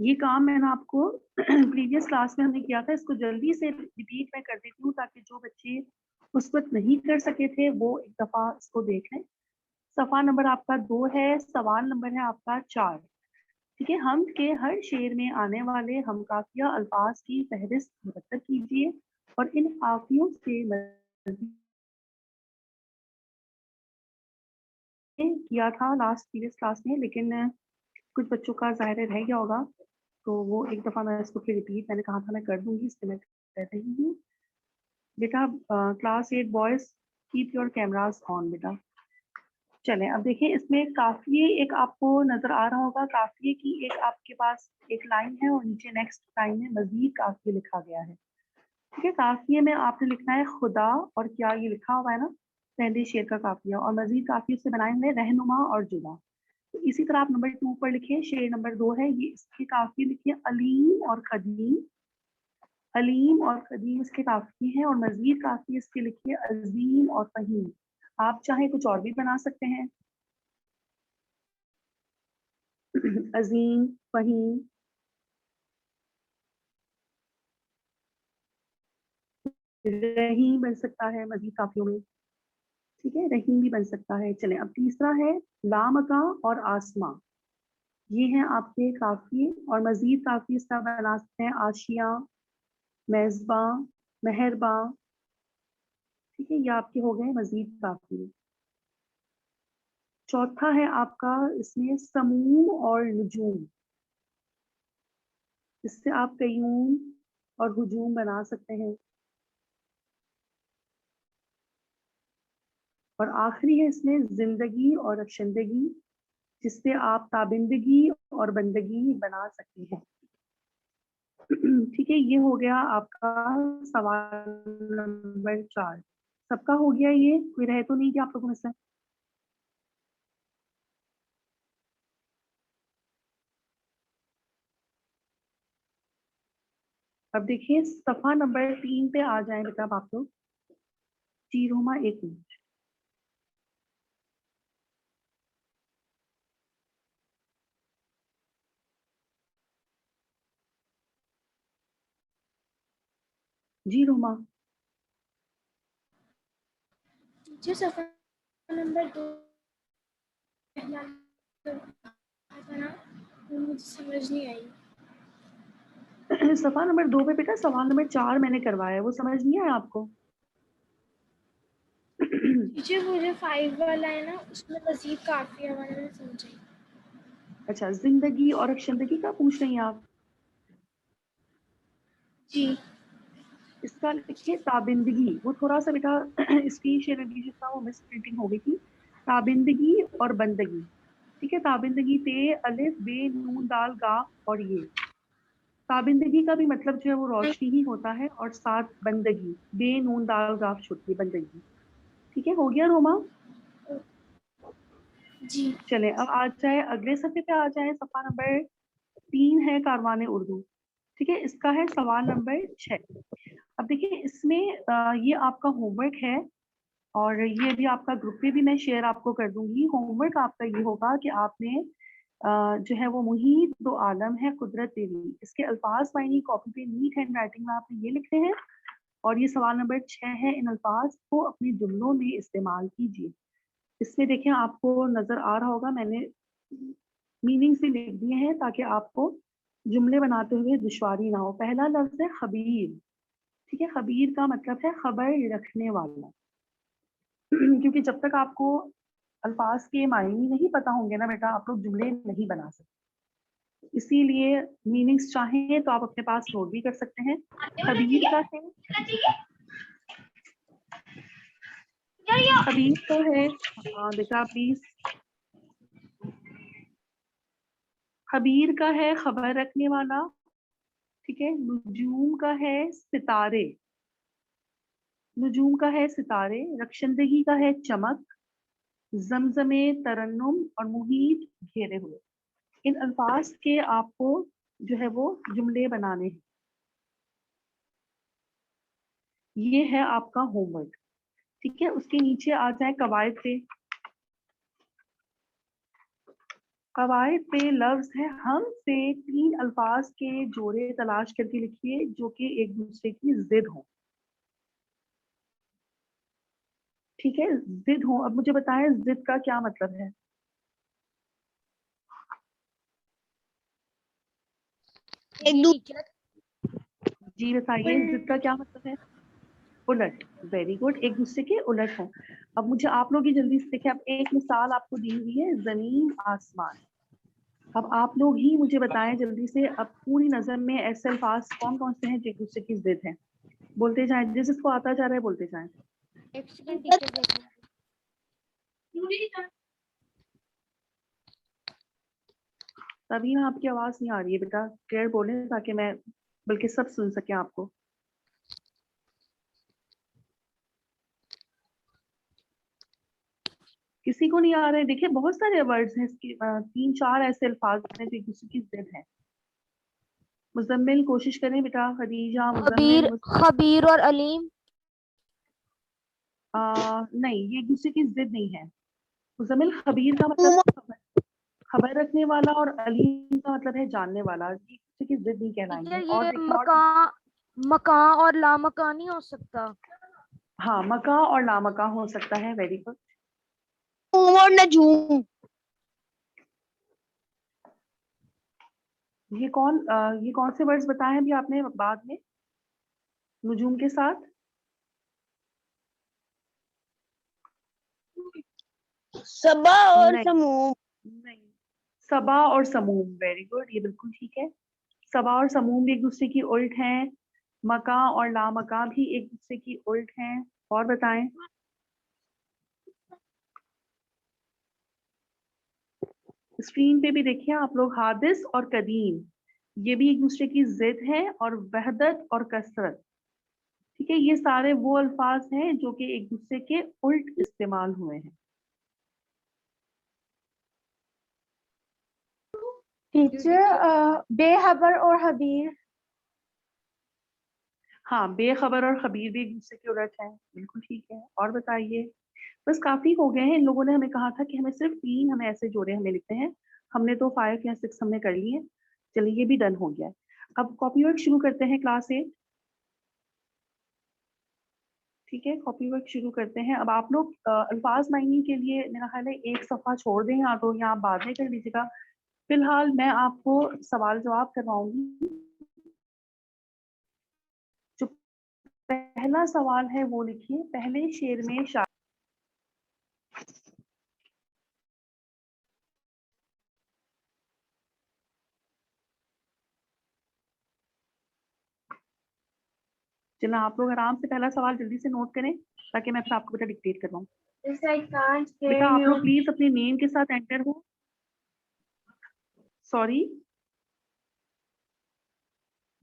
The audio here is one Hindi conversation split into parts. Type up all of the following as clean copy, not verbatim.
ये काम मैंने आपको प्रीवियस क्लास में हमने किया था, इसको जल्दी से रिपीट मैं कर देती हूँ ताकि जो बच्चे उस वक्त नहीं कर सके थे वो एक दफा इसको देख लें। सफा नंबर आपका 2 है, सवाल नंबर है आपका 4। ठीक है, हम के हर शेर में आने वाले हम काफिया अल्फाज की फहरिस्त मुरतब कीजिए और इन काफियों से मज़ीद किया था लास्ट प्रीवियस क्लास में, लेकिन कुछ बच्चों का ज़ाहिर है रह गया होगा, तो वो एक दफ़ा मैं इसको फिर रिपीट मैंने कहा था मैं कर दूँगी, इसलिए मैं कर रही हूँ। बेटा class 8 boys keep your cameras on बेटा। चलें अब देखिए इसमें काफ़िए एक आपको नज़र आ रहा होगा, काफ़िए की एक आपके पास एक लाइन है और नीचे नेक्स्ट लाइन में मज़ीद काफ़िए लिखा गया है। ठीक है, काफ़िए में आपने लिखना है खुदा और क्या ये लिखा हुआ है ना, पहले शेर का काफ़िया और मज़ीद काफ़िए से बनाए हुए रहनुमा और जुदा। तो इसी तरह आप नंबर 2 पर लिखिए, शेर नंबर 2 है, ये इसके काफ़िए लिखिए अलीम और क़दीम। अलीम और क़दीम इसके काफ़िए हैं और मज़ीद काफ़िए इसके लिखिए अज़ीम और फ़हीम। आप चाहें कुछ और भी बना सकते हैं। अज़ीम, फ़हीम, रहीम बन सकता है मज़ीद काफ़ियों में। ठीक है, रहीम भी बन सकता है। चलें अब तीसरा है लामका और आसमाँ। ये हैं आपके काफ़िए और मज़ीद काफ़िए इसका बना सकते हैं आशियाँ, मेज़बाँ, मेहरबाँ। ठीक है, ये आपके हो गए मज़ीद काफ़िए। चौथा है आपका इसमें समूम और नजूम। इससे आप कयूम और हुजूम बना सकते हैं। और आखिरी है इसमें ज़िंदगी और रक्षंदगी, जिससे आप ताबिंदगी और बंदगी बना सकते हैं। ठीक है, ये हो गया आपका सवाल नंबर 4। सबका हो गया ये? कोई रह तो नहीं गया आप लोगों में से? अब देखिए सफ़ा नंबर 3 पे आ जाएँ बेटा अब आप लोग। जी रोमा 1 मिनट। जी रोमा। टीचर सफ़ा नंबर 2 पहला था ना, वो मुझे समझ नहीं आई। सफ़ा नंबर 2 पे बेटा सवाल नंबर 4 मैंने करवाया है, वो समझ नहीं आया आपको? टीचर वो जो 5 वाला है ना, उसमें मज़ीद काफ़िया वाला मैं समझ आई। अच्छा, ज़िंदगी और रक्षंदगी का पूछ रही हैं आप? जी। इसका लिखिए ताबिंदगी, वो थोड़ा-सा बेटा इसकी शेर में जितना वो मिस प्रिंटिंग हो गई थी। ताबिंदगी और बंदगी। ठीक है, ताबिंदगी ते, अलिफ, बे, नून, दाल, गाफ और ये। ताबिंदगी का भी मतलब जो है वो रोशनी ही होता है और साथ बंदगी, बे, नून, दाल, गाफ छुट्टी बंदगी। ठीक है, हो गया रोमा? जी। चले अब आ जाए अगले सफ़े पे आ जाए, सफ़ा नंबर 3 है कारवाने उर्दू। ठीक है, इसका है सवाल नंबर 6। अब देखिए इसमें ये आपका होमवर्क है और ये भी आपका ग्रुप पे भी मैं शेयर आपको कर दूंगी। होमवर्क आपका ये होगा कि आपने जो है वो मुहीत दो आलम है कुदरत तेरी, इसके अल्फाज मायनी कॉपी पे नीट हैंड राइटिंग में आपने ये लिखने हैं और ये सवाल नंबर 6 है। इन अल्फाज को अपने जुमलों में इस्तेमाल कीजिए। इसमें देखें आपको नजर आ रहा होगा मैंने मीनिंग से लिख दिए हैं ताकि आपको जुमले बनाते हुए दुश्वारी ना हो। पहला लफ्ज है खबीर। ठीक है, खबीर का मतलब है खबर रखने वाला। क्योंकि जब तक आपको अल्फाज के मायने नहीं पता होंगे ना बेटा, आप लोग जुमले नहीं बना सकते। इसीलिए मीनिंग्स चाहें तो आप अपने पास नोट भी कर सकते हैं। खबीर का है, खबीर तो है, हाँ बेटा प्लीज। खबीर का है खबर रखने वाला। ठीक है, नुजूम का है सितारे। नुजूम का है सितारे। रक्षंदगी का है चमक। जमजमे तरन्नुम और मुहीत घेरे हुए। इन अल्फाज के आपको जो है वो जुमले बनाने हैं। ये है आपका होमवर्क। ठीक है, उसके नीचे आ जाए कवायद पे। कवायद पे लफ्ज है हम से 3 अल्फाज के जोड़े तलाश करके लिखिए जो कि एक दूसरे की जिद हो। ठीक है, जिद हो। अब मुझे बताएं जिद का क्या मतलब है। जी बताइए, जिद का क्या मतलब है। उलट। वेरी गुड, एक दूसरे के उलट हो। अब मुझे आप लोग ही जल्दी से देखिए, अब एक मिसाल आपको दी हुई है जमीन आसमान। अब आप लोग ही मुझे बताएं जल्दी से, अब पूरी नजर में ऐसे अल्फाज कौन कौन से हैं जो एक दूसरे की जिद है। बोलते जाएं, जिस जिसको आता जा रहा है बोलते जाएं। एक सेकंड टीचर। तभी ना आपकी आवाज नहीं आ रही है बेटा, क्लियर बोले ताकि मैं बल्कि सब सुन सके आपको। किसी को नहीं आ रहे। देखिए बहुत सारे वर्ड्स हैं इसके, 3-4 ऐसे अल्फाज हैं जो एक दूसरे की जिद है। मुजम्मिल कोशिश करें बेटा, खदीजा, मुजम्मिल, खबीर और अलीम। नहीं, ये एक दूसरे की जिद नहीं है। मुजम्मिल, खबीर का मतलब है खबर रखने वाला, और अलीम का मतलब है जानने वाला। ये एक दूसरे की जिद नहीं कहलाएंगे। टीचर और ये देखिए और मका और लामका नहीं हो सकता। हाँ, मका और लामका हो सकता है। Very good. और नजूम। ये कौन से वर्ड्स बताए हैं अभी आपने बाद में नुजूम के साथ। सबा और नहीं समूह। नहीं, सबा और समूम। वेरी गुड, ये बिल्कुल ठीक है। सबा और समूम भी एक दूसरे की उल्ट हैं। मका और लामका भी एक दूसरे की उल्ट हैं। और बताएं। स्क्रीन पे भी देखिए आप लोग, हादिस और कदीम, ये भी एक दूसरे की जिद है। और वहदत और कसरत, ठीक है, ये सारे वो अल्फाज हैं जो कि एक दूसरे के उल्ट इस्तेमाल हुए हैं। टीचर बेखबर और हबीर। हाँ, बेखबर और खबीर भी एक दूसरे के उलट है। बिल्कुल ठीक है। और बताइए। बस काफी हो गए हैं। इन लोगों ने हमें कहा था कि हमें सिर्फ 3 हमें ऐसे जोड़े हमें लिखते हैं। हमने तो 5 या 6 हमने कर लिए। चलिए, ये भी डन हो गया है। अब कॉपी वर्क शुरू करते हैं क्लास 8। ठीक है, कॉपी वर्क शुरू करते हैं। अब आप लोग अल्फाज मायने के लिए मेरा ख्याल है एक सफा छोड़ दें, या तो यहाँ बाद में कर लीजिएगा। फिलहाल मैं आपको सवाल जवाब करवाऊंगी। जो पहला सवाल है वो लिखिए, पहले शेर में चलो आप लोग आराम से पहला सवाल जल्दी से नोट करें ताकि मैं फिर आपको बेटा डिक्टेट करवाऊं। बेटा आप लोग प्लीज अपने नेम के साथ एंटर हो। सॉरी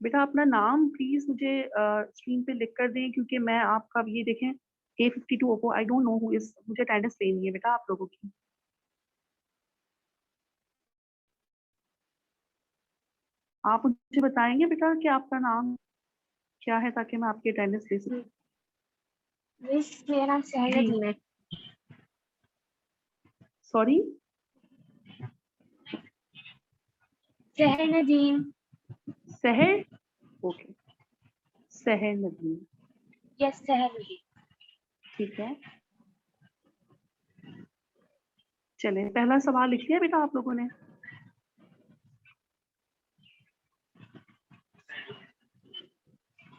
बेटा, अपना नाम प्लीज मुझे स्क्रीन पे लिख कर दें, क्योंकि मैं आपका ये देखें A52 Oppo, I don't know who is, मुझे अटेंडेंस लेनी है बेटा आप लोगों की। आप मुझे बताएंगे बेटा कि आपका नाम क्या है ताकि मैं आपकी अटेंडेंस ले सकूं। मिस मेरा नाम जी सहल है। सॉरी, सहल नदीम। सहर। ओके, सहर नदीम। यस सहल। ठीक है, चले पहला सवाल लिख लिया बेटा आप लोगों ने।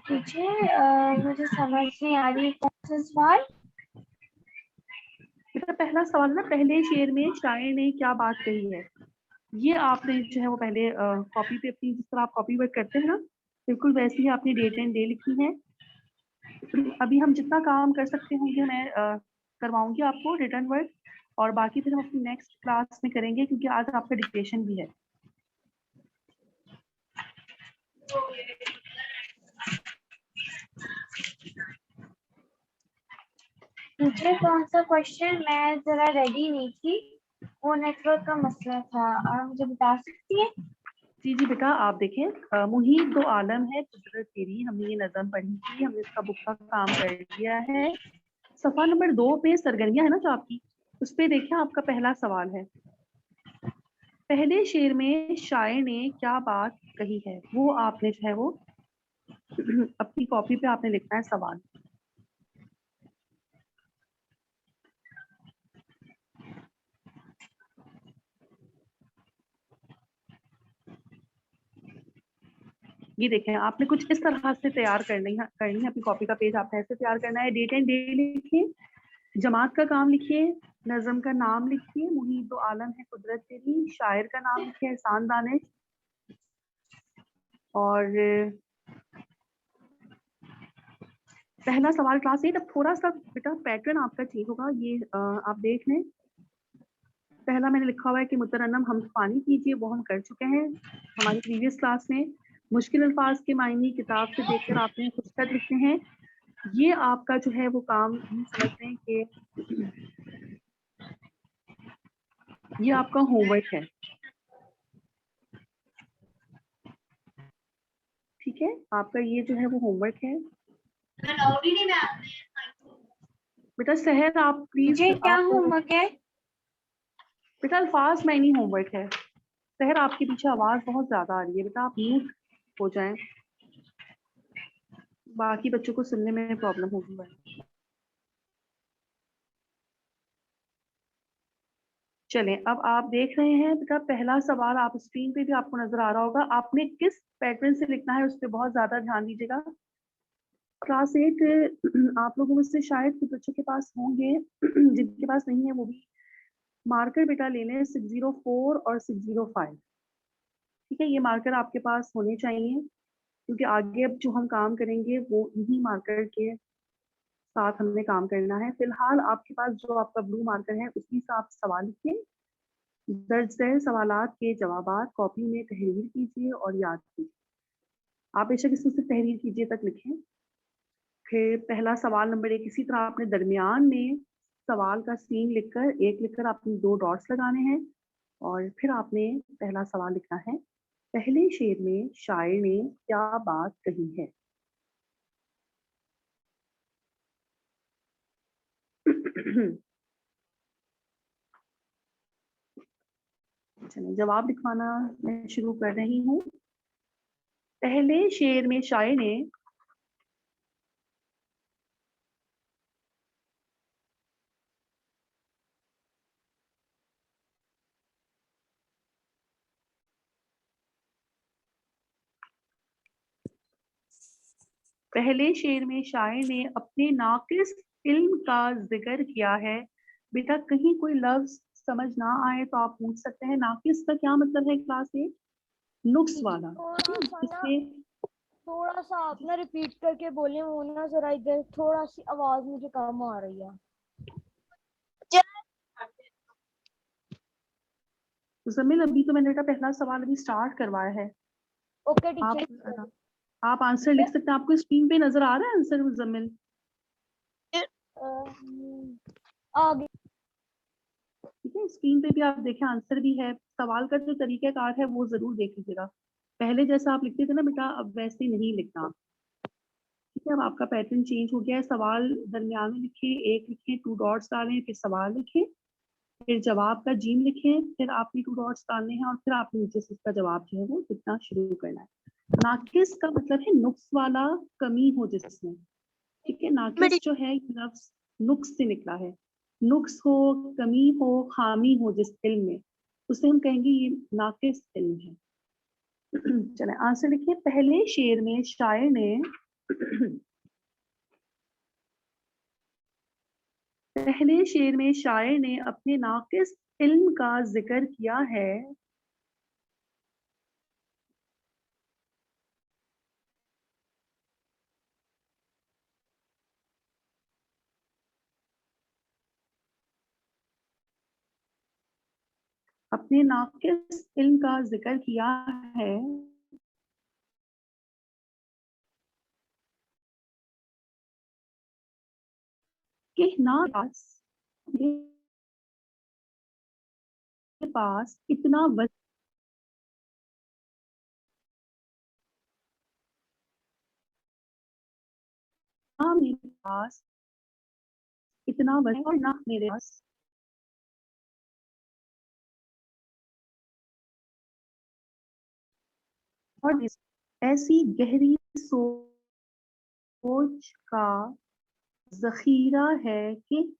टीचर मुझे समझ नहीं आ रही कौन सा सवाल। बेटा पहला सवाल ना, पहले शेर में शायर ने क्या बात कही है, ये आपने जो है वो पहले कॉपी पे अपनी, जिस तरह आप कॉपी वर्क करते हैं ना, बिल्कुल वैसे ही आपने डेट एंड डे लिखी है। अभी हम जितना काम कर सकते होंगे मैं करवाऊंगी आपको रिटर्न वर्क, और बाकी फिर हम अपनी नेक्स्ट क्लास में करेंगे क्योंकि आज आपका डिक्टेशन भी है। टीचर कौन सा क्वेश्चन, मैं जरा रेडी नहीं थी, वो नेटवर्क का मसला था, आप मुझे बता सकती है। जी जी बेटा, आप देखें, मुहीब दो आलम है कुदरत तेरी, हमने ये नज़म पढ़ी थी, हमने इसका बुक का काम कर दिया है। सफा नंबर 2 पे सरगर्मियां है ना जो आपकी, उस पे देखिए आपका पहला सवाल है। पहले शेर में शायर ने क्या बात कही है, वो आपने जो है वो अपनी कॉपी पे आपने लिखना है सवाल। ये देखें, आपने कुछ इस तरह से तैयार करनी है अपनी कॉपी का पेज आपने ऐसे तैयार करना है। डेट एंड डे लिखिए, जमात का काम लिखिए, नज़म का नाम लिखिए, मुहीब दो आलम है कुदरत तेरी, शायर का नाम लिखिए एहसान दानिश, और पहला सवाल क्लास 8। अब थोड़ा सा बेटा पैटर्न आपका चेंज होगा, ये आप देख लें। पहला मैंने लिखा हुआ है कि मुतरन्नम हम पानी कीजिए, वो हम कर चुके हैं हमारी प्रीवियस क्लास में। मुश्किल अल्फाज के मायने किताब से देखकर आपने खुद तक लिखते हैं। ये आपका जो है वो काम हम समझते हैं कि ये आपका होमवर्क है, ठीक है। आपका ये जो है वो होमवर्क है बेटा। सहर आप प्लीज, मुझे क्या आप होमवर्क है? बेटा अल्फाज में नहीं होमवर्क है। सहर आपके पीछे आवाज बहुत ज्यादा आ रही है बेटा, आप म्यूट हो जाएं, बाकी बच्चों को सुनने में प्रॉब्लम होगी भाई। चलें, अब आप देख रहे हैं बेटा पहला सवाल, आप स्क्रीन पे भी आपको नजर आ रहा होगा। आपने किस पैटर्न से लिखना है उस पर बहुत ज्यादा ध्यान दीजिएगा। क्लास 8 आप लोगों में से शायद कुछ बच्चों के पास होंगे, जिनके पास नहीं है वो भी मार्कर बेटा ले लें, 604 और 605। ठीक है, ये मार्कर आपके पास होने चाहिए, क्योंकि आगे अब जो हम काम करेंगे वो इन्हीं मार्कर के साथ हमने काम करना है। फिलहाल आपके पास जो आपका ब्लू मार्कर है उसी से आप सवाल लिखिए, दर्ज दैल सवालात के जवाबात कॉपी में तहरीर कीजिए और याद कीजिए। आप बेशक इसमें सिर्फ तहरीर कीजिए तक लिखें। फिर पहला सवाल नंबर 1, इसी तरह आपने दरमियान में सवाल का सीन लिखकर एक लिखकर आपने 2 डॉट्स लगाने हैं, और फिर आपने पहला सवाल लिखना है, पहले शेर में शायर ने क्या बात कही है। चलिए जवाब लिखवाना मैं शुरू कर रही हूँ। पहले शेर में शायर ने पहले शेर में शायर ने अपने नाकिस इल्म का जिक्र किया है। बेटा कहीं कोई लफ्ज समझ ना आए तो आप पूछ सकते हैं। नाकिस का क्या मतलब है क्लास 8? नुक्स वाला, ठीक है। थोड़ा सा ना, इससे थोड़ा सा आप ना रिपीट करके बोले, वो ना जरा इधर थोड़ा सी आवाज मुझे कम आ रही है। मुजम्मिल, अभी तो मैंने बेटा पहला सवाल अभी स्टार्ट करवाया है। ओके आप टीचर। आप आंसर लिख सकते हैं, आपको स्क्रीन पे नजर आ रहा है आंसर मुजम्मिल? आगे। ठीक है, स्क्रीन पे भी आप देखें आंसर भी है। सवाल का जो तरीकाकार है वो जरूर देख लीजिएगा। पहले जैसा आप लिखते थे ना बेटा, अब वैसे नहीं लिखना। ठीक है, अब आपका पैटर्न चेंज हो गया है। सवाल दरमियान में लिखे, एक लिखे, 2 डॉट्स डालें, फिर सवाल लिखें, फिर जवाब का जीम लिखें, फिर आपने 2 डॉट्स डालने हैं, और फिर आपने नीचे से इसका जवाब जो है वो लिखना शुरू करना है। नाकिस का मतलब है नुक्स वाला, कमी हो जिसमें। ठीक है, नाकिस जो है ये लफ्ज नुक्स से निकला है। नुक्स हो, कमी हो, खामी हो जिस इल्म में, उसे हम कहेंगे ये नाकिस इल्म है। चले आंसर लिखिए। पहले शेर में शायर ने पहले शेर में शायर ने अपने नाकिस इल्म का जिक्र किया है। अपने नाकिस इल्म का जिक्र किया है। कि ना पास इतना ना मेरे पास इतना वजन, और ना मेरे पास और ऐसी गहरी सोच का जखीरा है कि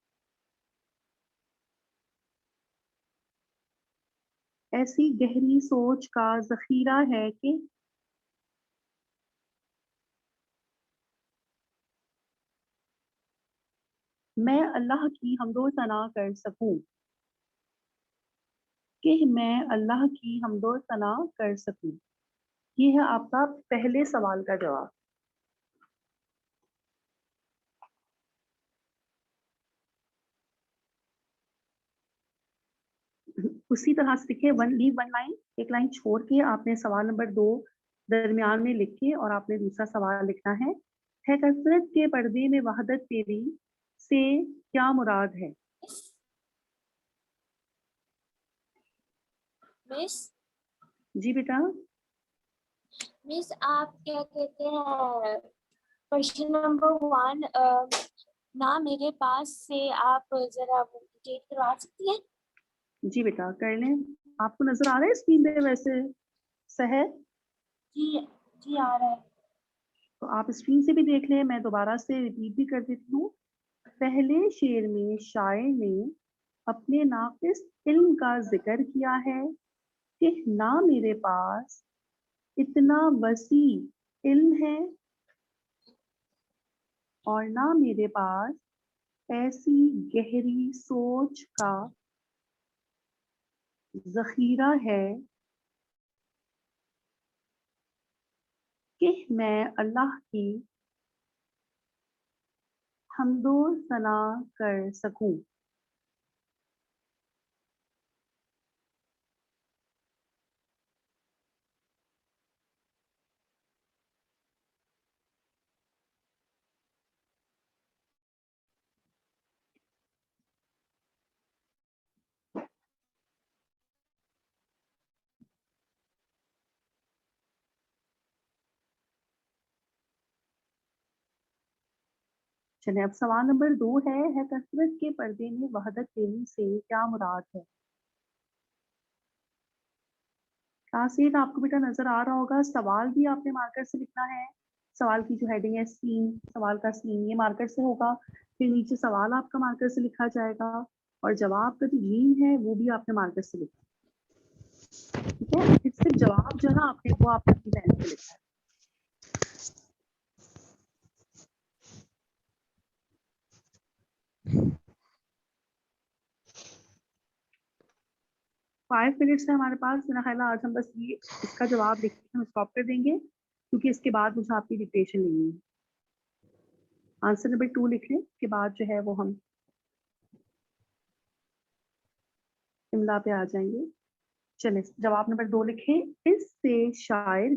ऐसी गहरी सोच का जखीरा है कि मैं अल्लाह की हम्दो सना कर सकूं, कि मैं अल्लाह की हम्दो सना कर सकूं। ये है आपका पहले सवाल का जवाब। उसी तरह से देखिए, वन लाइन, एक लाइन छोड़ के आपने सवाल नंबर 2 दरमियान में लिख के और आपने दूसरा सवाल लिखना है कसरत के पर्दे में वहदत तेरी से क्या मुराद है? मिस जी बेटा। मिस आप क्या कहते हैं, क्वेश्चन नंबर 1 ना मेरे पास से आप जरा वो डिटेल करवा सकती हैं? जी बेटा कर लें। आपको नजर आ रहा है स्क्रीन पे वैसे सहर? जी जी आ रहा है। तो आप स्क्रीन से भी देख लें, मैं दोबारा से रिपीट भी कर देती हूँ। पहले शेर में शायर ने अपने नाकिस इल्म का जिक्र किया है कि ना मेरे पास इतना वसी इल्म है और ना मेरे पास ऐसी गहरी सोच का जखीरा है कि मैं अल्लाह की हम्दो सना कर सकूं। चलिए, अब सवाल नंबर 2 है कसरत के पर्दे में वहदत तेरी से क्या मुराद है? तासीर आपको बेटा नजर आ रहा होगा, सवाल भी आपने मार्कर से लिखना है। सवाल की जो हेडिंग है सीन, सवाल का सीन ये मार्कर से होगा, फिर नीचे सवाल आपका मार्कर से लिखा जाएगा और जवाब का जो जीन है वो भी आपने मार्कर से लिखा। ठीक है, फिर सिर्फ जवाब जो है आपने वो आपने अपनी पेन से लिखा है। 5 मिनट्स है हमारे पास। मेरा ख्याल है आज हम बस ये इसका जवाब लिख के हम स्टॉप कर देंगे, क्योंकि इसके बाद मुझे आपकी डिक्टेशन लेनी है। आंसर नंबर 2 लिख लें, उसके बाद जो है वो हम इमला पे आ जाएंगे। चले, जवाब नंबर 2 लिखें। इससे शायर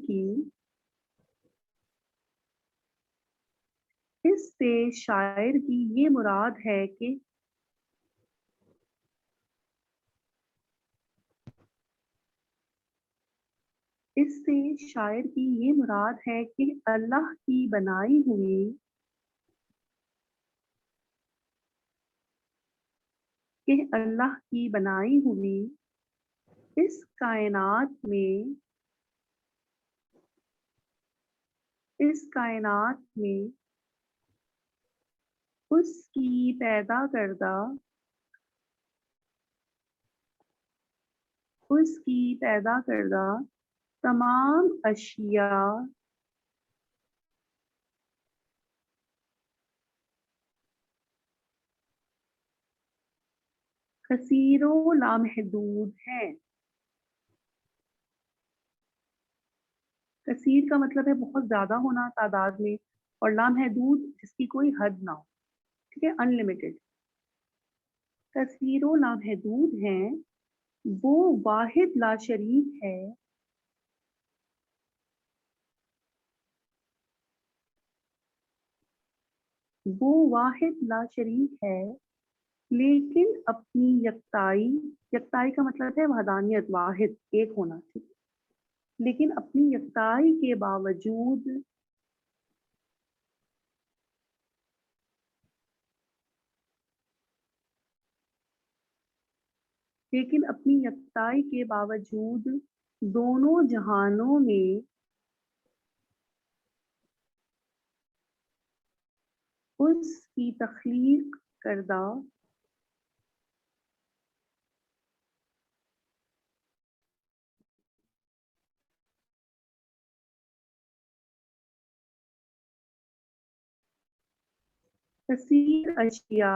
की ये मुराद है कि इससे शायर की ये मुराद है कि अल्लाह की बनाई हुई इस कायनात में इस कायनात में उसकी पैदा करदा उसकी पैदा करदा तमाम अशिया कसीरो लामहदूद हैं। कसीर का मतलब है बहुत ज्यादा होना तादाद में, और लामहदूद जिसकी कोई हद ना हो। ठीक है, अनलिमिटेड। कसीरो लामहदूद हैं, वो वाहिद लाशरीक है वो वाहिद लाशरीक है, लेकिन अपनी यकताई, यकताई का मतलब है वहदानियत, वाहिद एक होना। ठीक, लेकिन अपनी यकताई के बावजूद दोनों जहानों में उसकी तख्लीक करदा कसीर अशिया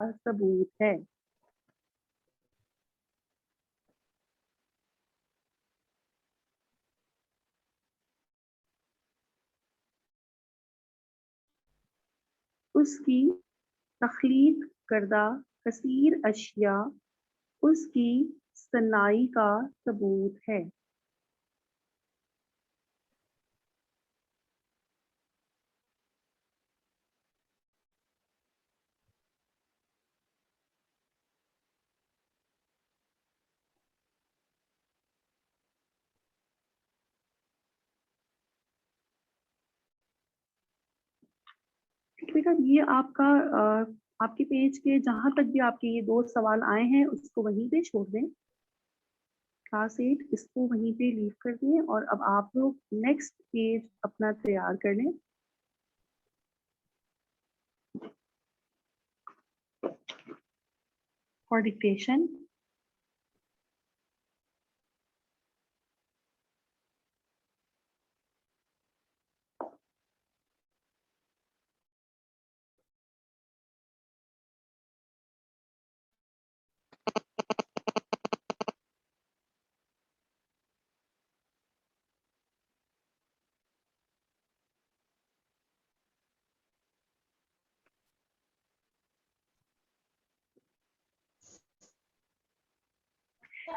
का सबूत है। उसकी तख्लीक करदा कसीर अशिया उसकी सनाई का सबूत है। बेटा ये आपका आपके पेज के जहां तक भी आपके ये 2 सवाल आए हैं उसको वहीं पे छोड़ दें। क्लास 8 इसको वहीं पे लीव कर दें और अब आप लोग नेक्स्ट पेज अपना तैयार कर लें। For dictation.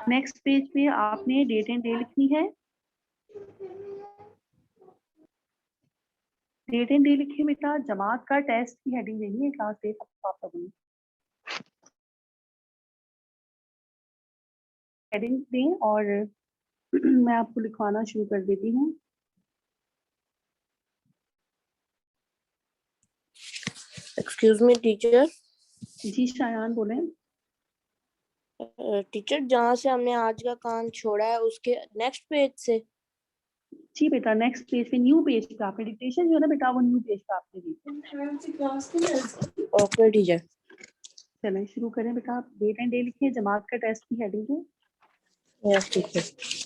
नेक्स्ट पेज पे आपने डेट एंड डे लिखनी है। डेट एंड डे लिखिए बेटा, जमात का टेस्ट की हेडिंग देनी है क्लास 8 आप लोगों ने। हेडिंग दें और मैं आपको लिखवाना शुरू कर देती हूँ। Excuse me teacher. जी शायान बोलें। टीचर जहाँ से हमने आज का काम छोड़ा है उसके नेक्स्ट पेज से। जी बेटा नेक्स्ट पेज पे न्यू पेज पे आपने डिक्टेशन जो है ना बेटा वो न्यू पेज पे आपने दी। Okay teacher. चलें शुरू करें बेटा। आप डेट एंड डे लिखिए, जमात का टेस्ट की हेडिंग है। Yes teacher.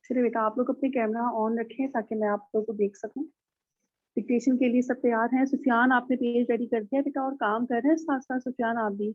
चलिए बेटा आप लोग अपने कैमरा ऑन रखें ताकि मैं आप लोगों को देख सकूं। डिक्टेशन के लिए सब तैयार हैं। सुफियान आपने पेज रेडी कर दिया बेटा और काम कर रहे हैं साथ साथ। सुफियान आप भी